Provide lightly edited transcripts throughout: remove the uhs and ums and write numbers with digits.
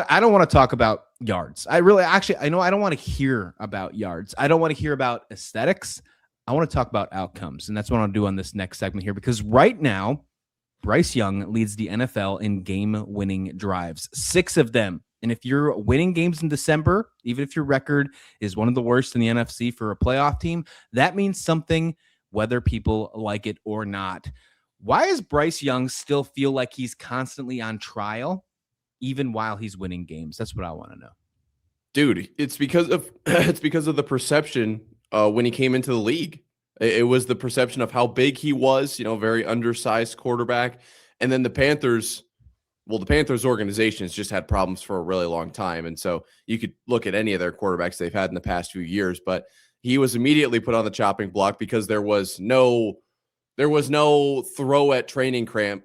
I don't want to talk about yards. I really, actually, I know I don't want to hear about yards. I don't want to hear about aesthetics. I want to talk about outcomes. And that's what I'll do on this next segment here, because right now, Bryce Young leads the NFL in game-winning drives, 6 of them. And if you're winning games in December, even if your record is one of the worst in the NFC for a playoff team, that means something, whether people like it or not. Why does Bryce Young still feel like he's constantly on trial, even while he's winning games? That's what I want to know. Dude, it's because of the perception when he came into the league. It was the perception of how big he was, very undersized quarterback. And then the Panthers organization has just had problems for a really long time. And so you could look at any of their quarterbacks they've had in the past few years, but he was immediately put on the chopping block because there was no throw at training camp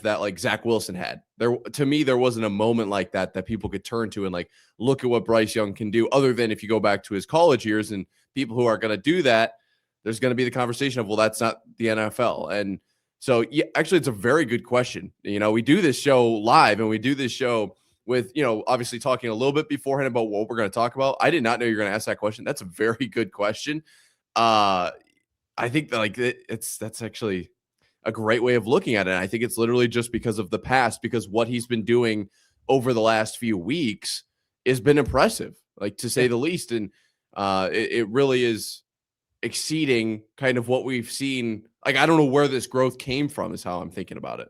that like Zach Wilson had. To me, there wasn't a moment like that people could turn to and like, look at what Bryce Young can do, other than if you go back to his college years. And people who are going to do that, there's going to be the conversation of, well, that's not the NFL. And so, yeah, actually, it's a very good question. We do this show live, and we do this show with, obviously talking a little bit beforehand about what we're going to talk about. I did not know you were going to ask that question. That's a very good question. I think that that's actually a great way of looking at it. And I think it's literally just because of the past, because what he's been doing over the last few weeks has been impressive, like to say the least. And it really is exceeding kind of what we've seen. Like, I don't know where this growth came from is how I'm thinking about it.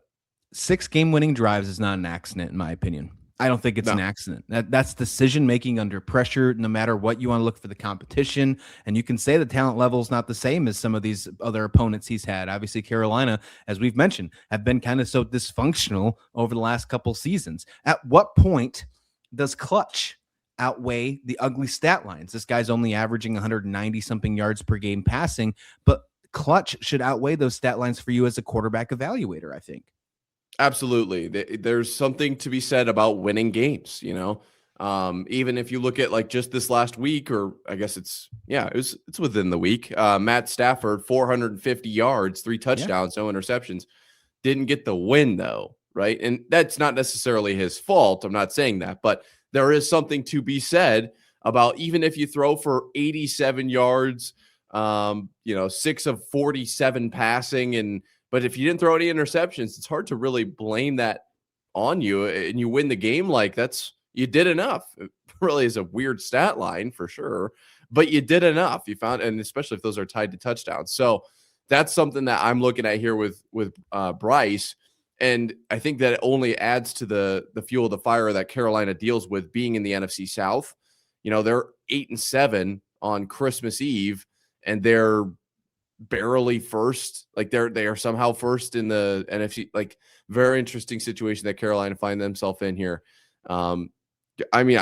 6 game-winning drives is not an accident, in my opinion. I don't think it's an accident. That's decision-making under pressure, no matter what you want to look for the competition. And you can say the talent level is not the same as some of these other opponents he's had. Obviously, Carolina, as we've mentioned, have been kind of so dysfunctional over the last couple seasons. At what point does clutch outweigh the ugly stat lines? This guy's only averaging 190-something yards per game passing, but clutch should outweigh those stat lines for you as a quarterback evaluator, I think. Absolutely. There's something to be said about winning games, even if you look at like just this last week, or I guess it's within the week. Matt Stafford, 450 yards, 3 touchdowns, no interceptions, didn't get the win though. Right. And that's not necessarily his fault. I'm not saying that, but there is something to be said about, even if you throw for 87 yards, 6 of 47 passing, but if you didn't throw any interceptions, it's hard to really blame that on you, and you win the game. Like, you did enough. It really is a weird stat line for sure, but you did enough. You found, and especially if those are tied to touchdowns. So that's something that I'm looking at here with Bryce. And I think that it only adds to the fuel of the fire that Carolina deals with being in the NFC South. They're 8-7 on Christmas Eve, and they're barely first. Like, they are somehow first in the NFC. Like, very interesting situation that Carolina find themselves in here. I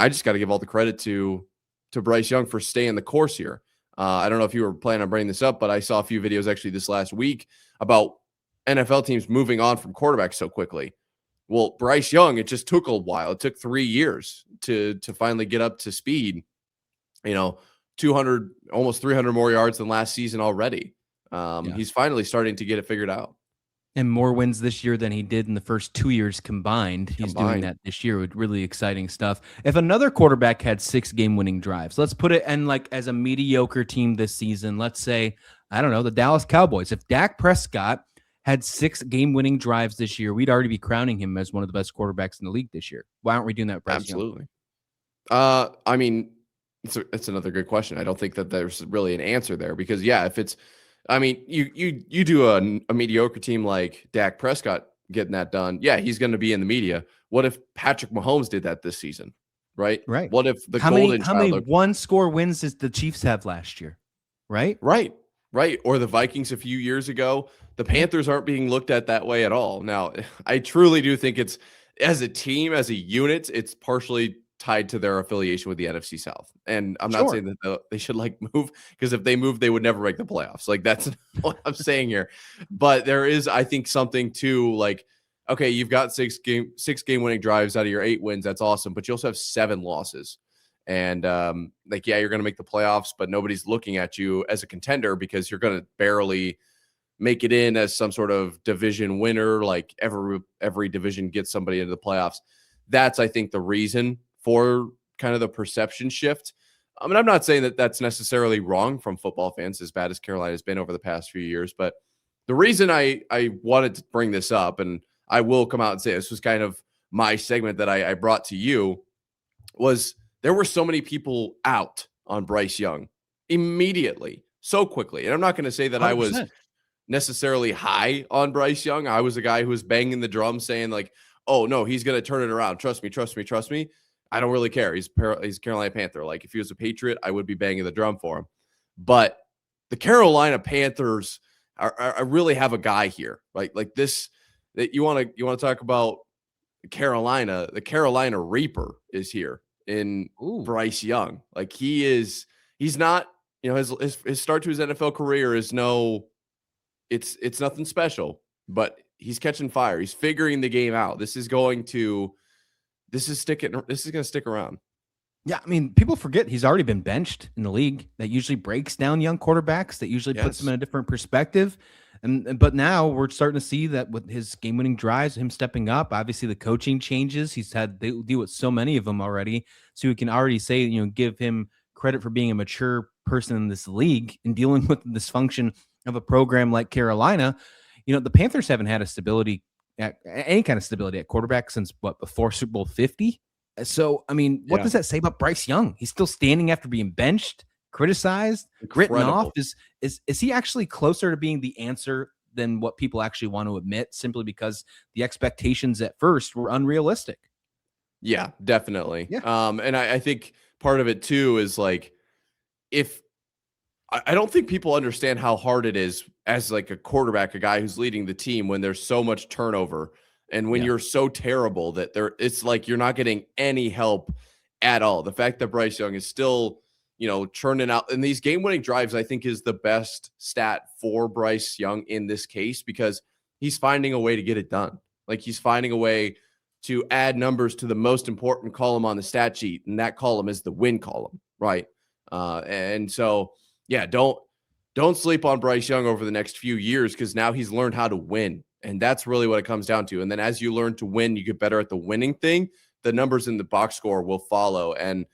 just got to give all the credit to Bryce Young for staying the course here. I don't know if you were planning on bringing this up, but I saw a few videos actually this last week about NFL teams moving on from quarterbacks so quickly. Well, Bryce Young, it just took a while. It took 3 years to finally get up to speed. 200, almost 300 more yards than last season already. He's finally starting to get it figured out. And more wins this year than he did in the first 2 years combined. He's doing that this year with really exciting stuff. If another quarterback had 6 game-winning drives, let's put it in like as a mediocre team this season. Let's say, I don't know, the Dallas Cowboys. If Dak Prescott had 6 game-winning drives this year, we'd already be crowning him as one of the best quarterbacks in the league this year. Why aren't we doing that with Bryce Absolutely. It's another good question. I don't think that there's really an answer there, because if it's, you do a mediocre team like Dak Prescott getting that done. Yeah, he's going to be in the media. What if Patrick Mahomes did that this season? Right. What if the how many 1-score wins did the Chiefs have last year? Right. Or the Vikings a few years ago. The Panthers aren't being looked at that way at all. Now, I truly do think it's, as a team, as a unit, it's partially tied to their affiliation with the NFC South. And I'm not saying that they should move, because if they move, they would never make the playoffs. Like, that's what I'm saying here. But there is, I think, something to okay, you've got 6 game winning drives out of your 8 wins. That's awesome. But you also have 7 losses. And you're going to make the playoffs, but nobody's looking at you as a contender, because you're going to barely make it in as some sort of division winner. Like, every division gets somebody into the playoffs. that's, I think, the reason for kind of the perception shift. I mean, I'm not saying that that's necessarily wrong from football fans, as bad as Carolina has been over the past few years, but the reason I wanted to bring this up, and I will come out and say this was kind of my segment that I brought to you, was there were so many people out on Bryce Young immediately, so quickly. And I'm not going to say that I was 100%. necessarily high on Bryce Young. I was a guy who was banging the drum saying like, oh no, he's going to turn it around. Trust me, trust me, trust me. I don't really care. He's a Carolina Panther. Like if he was a Patriot, I would be banging the drum for him. But the Carolina Panthers I really have a guy here, right? Like this, that you want to talk about Carolina. The Carolina Reaper is here in Ooh. Bryce Young. Like he's not, his start to his NFL career is it's nothing special, but he's catching fire. He's figuring the game out. This is going to stick around. Yeah, I mean, people forget he's already been benched in the league. That usually breaks down young quarterbacks. That usually puts them in a different perspective. But now we're starting to see that with his game-winning drives, him stepping up. Obviously, the coaching changes. He's had to deal with so many of them already. So we can already say, give him credit for being a mature person in this league and dealing with the dysfunction of a program like Carolina. The Panthers haven't had any kind of stability at quarterback since before Super Bowl 50. So, I mean, what does that say about Bryce Young? He's still standing after being benched, criticized, written off. Is he actually closer to being the answer than what people actually want to admit, simply because the expectations at first were unrealistic? Yeah, definitely. Yeah. And I think part of it too is like, I don't think people understand how hard it is as like a quarterback, a guy who's leading the team, when there's so much turnover. And when you're so terrible that it's like you're not getting any help at all. The fact that Bryce Young is still, churning out, and these game-winning drives, I think, is the best stat for Bryce Young in this case, because he's finding a way to get it done. Like he's finding a way to add numbers to the most important column on the stat sheet, and that column is the win column, right? And so, yeah, don't sleep on Bryce Young over the next few years, because now he's learned how to win. And that's really what it comes down to. And then as you learn to win, you get better at the winning thing. The numbers in the box score will follow. And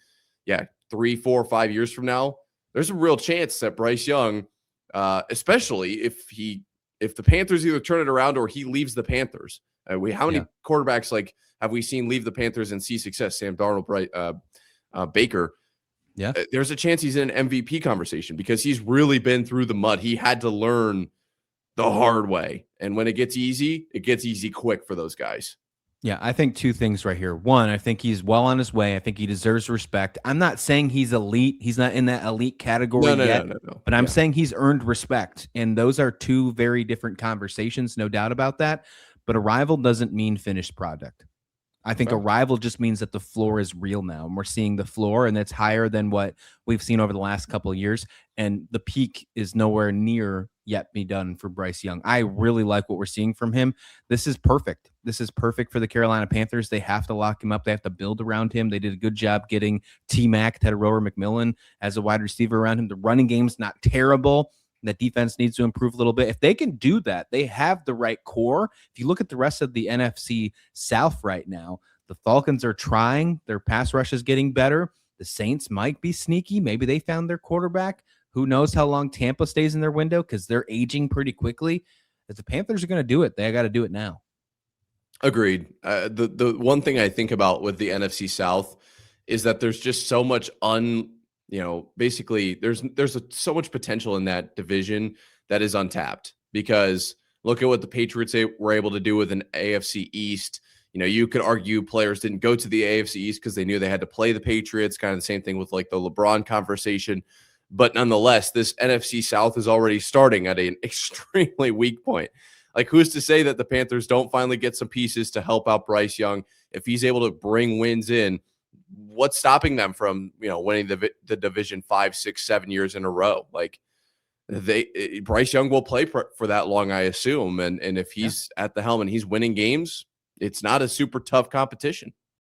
yeah, 3, 4, 5 years from now, there's a real chance that Bryce Young, especially if the Panthers either turn it around or he leaves the Panthers. How many quarterbacks have we seen leave the Panthers and see success? Sam Darnold, Baker. Yeah, there's a chance he's in an MVP conversation because he's really been through the mud. He had to learn the hard way. And when it gets easy quick for those guys. Yeah, I think two things right here. One, I think he's well on his way. I think he deserves respect. I'm not saying he's elite. He's not in that elite category yet. No. But I'm saying he's earned respect. And those are two very different conversations, no doubt about that. But arrival doesn't mean finished product. I think arrival just means that the floor is real now, and we're seeing the floor, and it's higher than what we've seen over the last couple of years. And the peak is nowhere near yet be done for Bryce Young. I really like what we're seeing from him. This is perfect. This is perfect for the Carolina Panthers. They have to lock him up. They have to build around him. They did a good job getting T-Mac, Tedrower McMillan, as a wide receiver around him. The running game's not terrible. That defense needs to improve a little bit. If they can do that, they have the right core. If you look at the rest of the NFC South right now, the Falcons are trying. Their pass rush is getting better. The Saints might be sneaky. Maybe they found their quarterback. Who knows how long Tampa stays in their window, because they're aging pretty quickly. If the Panthers are going to do it, they got to do it now. Agreed. The one thing I think about with the NFC South is that there's just so much basically there's so much potential in that division that is untapped, because look at what the Patriots were able to do with an AFC East. You could argue players didn't go to the AFC East because they knew they had to play the Patriots, kind of the same thing with like the LeBron conversation. But nonetheless, this NFC South is already starting at an extremely weak point. Like, who's to say that the Panthers don't finally get some pieces to help out Bryce Young? If he's able to bring wins in, what's stopping them from, winning the division 5, 6, 7 years in a row? Like, Bryce Young will play for that long, I assume. And if he's at the helm and he's winning games, it's not a super tough competition.